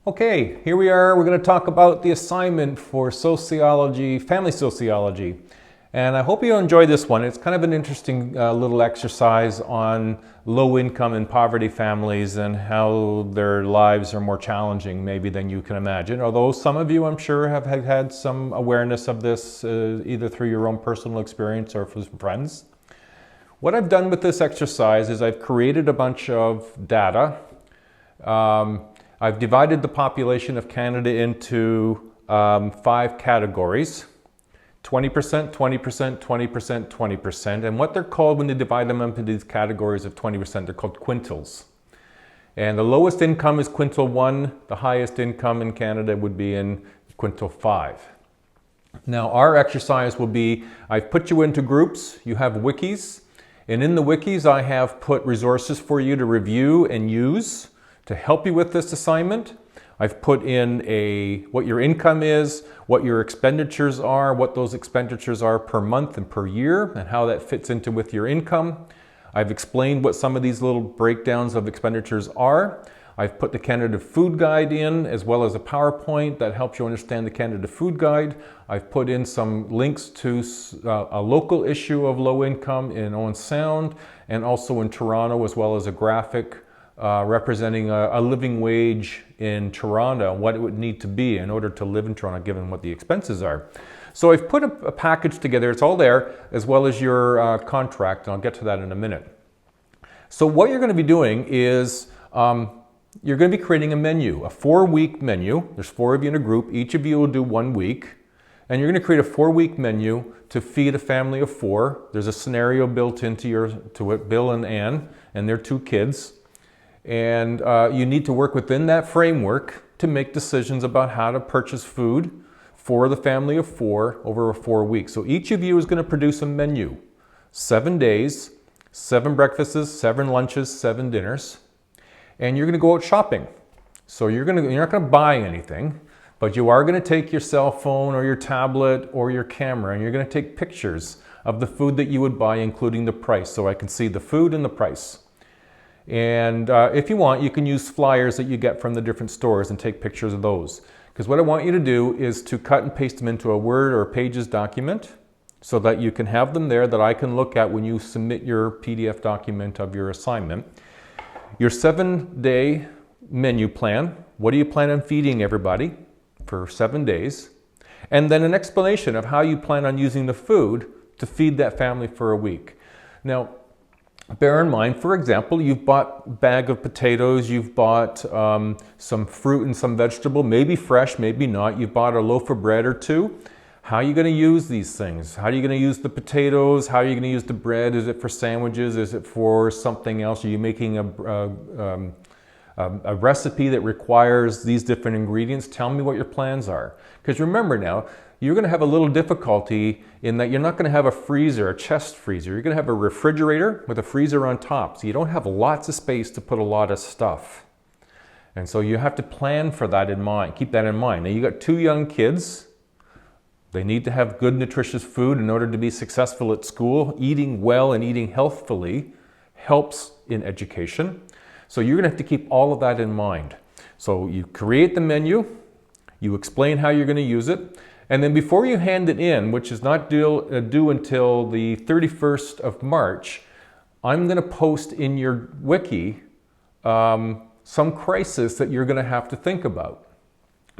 Okay, here we are. We're going to talk about the assignment for sociology, family sociology. And I hope you enjoy this one. It's kind of an interesting little exercise on low income and poverty families and how their lives are more challenging maybe than you can imagine. Although some of you, I'm sure, have had some awareness of this either through your own personal experience or from friends. What I've done with this exercise is I've created a bunch of data. I've divided the population of Canada into 5 categories: 20%, 20%, 20%, 20%. And what they're called when they divide them into these categories of 20%, they're called quintiles. And the lowest income is quintile 1. The highest income in Canada would be in quintile 5. Now our exercise will be, I've put you into groups. You have wikis. And in the wikis, I have put resources for you to review and use to help you with this assignment. I've put in what your income is, what your expenditures are, what those expenditures are per month and per year, and how that fits into with your income. I've explained what some of these little breakdowns of expenditures are. I've put the Canada Food Guide in, as well as a PowerPoint that helps you understand the Canada Food Guide. I've put in some links to a local issue of low income in Owen Sound, and also in Toronto, as well as a graphic representing a living wage in Toronto, what it would need to be in order to live in Toronto, given what the expenses are. So I've put a package together, it's all there, as well as your contract, and I'll get to that in a minute. So what you're going to be doing is, you're going to be creating a menu, a 4-week menu. There's 4 of you in a group, each of you will do 1 week, and you're going to create a 4-week menu to feed a family of 4. There's a scenario built into it, Bill and Ann, and their 2 kids. And you need to work within that framework to make decisions about how to purchase food for the family of 4 over a 4 weeks. So each of you is going to produce a menu, 7 days, 7 breakfasts, 7 lunches, 7 dinners, and you're going to go out shopping. So you're not going to buy anything, but you are going to take your cell phone or your tablet or your camera, and you're going to take pictures of the food that you would buy, including the price, so I can see the food and the price. And if you want, you can use flyers that you get from the different stores and take pictures of those. Because what I want you to do is to cut and paste them into a Word or a Pages document so that you can have them there that I can look at when you submit your PDF document of your assignment. Your 7-day menu plan. What do you plan on feeding everybody for 7 days? And then an explanation of how you plan on using the food to feed that family for a week. Now, bear in mind, for example, you've bought a bag of potatoes, you've bought some fruit and some vegetable, maybe fresh, maybe not. You've bought a loaf of bread or 2. How are you going to use these things? How are you going to use the potatoes? How are you going to use the bread? Is it for sandwiches? Is it for something else? Are you making a recipe that requires these different ingredients? Tell me what your plans are. Because remember now, you're going to have a little difficulty in that you're not going to have a freezer, a chest freezer. You're going to have a refrigerator with a freezer on top. So you don't have lots of space to put a lot of stuff. And so you have to plan for that in mind. Keep that in mind. Now you got 2 young kids. They need to have good, nutritious food in order to be successful at school. Eating well and eating healthfully helps in education. So you're going to have to keep all of that in mind. So you create the menu. You explain how you're going to use it. And then before you hand it in, which is not due until the 31st of March, I'm going to post in your wiki some crisis that you're going to have to think about.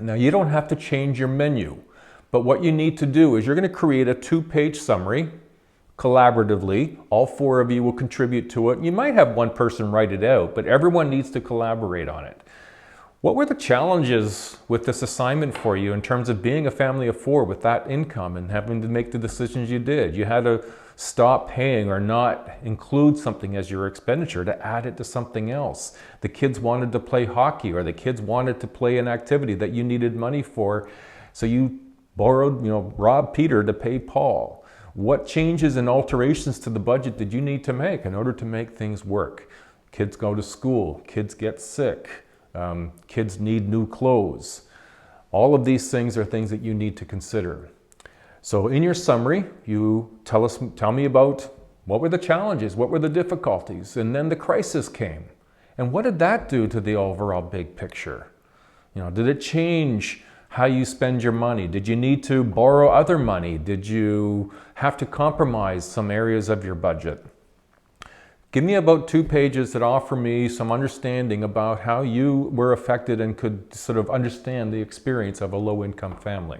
Now, you don't have to change your menu, but what you need to do is you're going to create a 2-page summary collaboratively. All 4 of you will contribute to it. You might have one person write it out, but everyone needs to collaborate on it. What were the challenges with this assignment for you in terms of being a family of 4 with that income and having to make the decisions you did? You had to stop paying or not include something as your expenditure to add it to something else. The kids wanted to play hockey, or the kids wanted to play an activity that you needed money for, so you borrowed, robbed Peter to pay Paul. What changes and alterations to the budget did you need to make in order to make things work? Kids go to school, kids get sick. Kids need new clothes. All of these things are things that you need to consider. So in your summary, you tell me about what were the challenges, what were the difficulties, and then the crisis came. And what did that do to the overall big picture? Did it change how you spend your money? Did you need to borrow other money? Did you have to compromise some areas of your budget? Give me about 2 pages that offer me some understanding about how you were affected and could sort of understand the experience of a low-income family.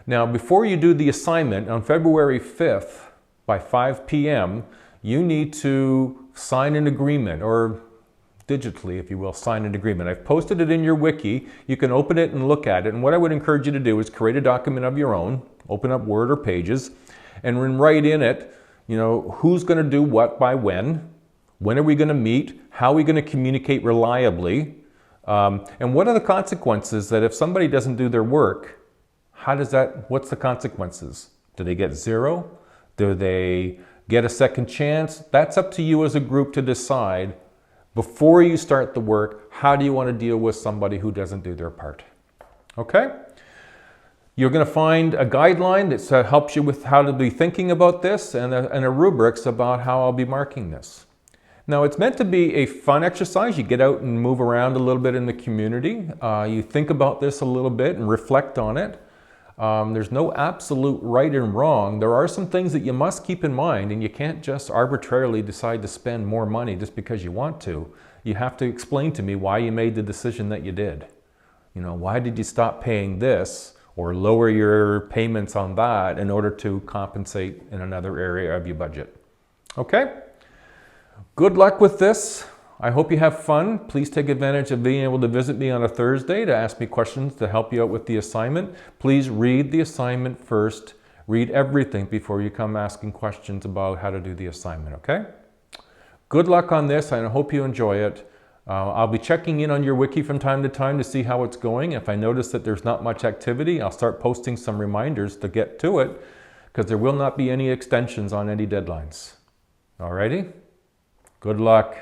Now, before you do the assignment on February 5th by 5 p.m., you need to sign an agreement, or digitally, if you will, sign an agreement. I've posted it in your wiki. You can open it and look at it. And what I would encourage you to do is create a document of your own, open up Word or Pages, and write in it, who's going to do what by when are we going to meet, how are we going to communicate reliably, and what are the consequences that if somebody doesn't do their work, what's the consequences? Do they get 0? Do they get a second chance? That's up to you as a group to decide. Before you start the work, how do you want to deal with somebody who doesn't do their part? Okay? You're going to find a guideline that helps you with how to be thinking about this, and a rubrics about how I'll be marking this. Now, it's meant to be a fun exercise. You get out and move around a little bit in the community. You think about this a little bit and reflect on it. There's no absolute right and wrong. There are some things that you must keep in mind, and you can't just arbitrarily decide to spend more money just because you want to. You have to explain to me why you made the decision that you did. Why did you stop paying this or lower your payments on that in order to compensate in another area of your budget? Okay? Good luck with this. I hope you have fun. Please take advantage of being able to visit me on a Thursday to ask me questions to help you out with the assignment. Please read the assignment first. Read everything before you come asking questions about how to do the assignment, okay? Good luck on this, and I hope you enjoy it. I'll be checking in on your wiki from time to time to see how it's going. If I notice that there's not much activity, I'll start posting some reminders to get to it, because there will not be any extensions on any deadlines. Alrighty? Good luck.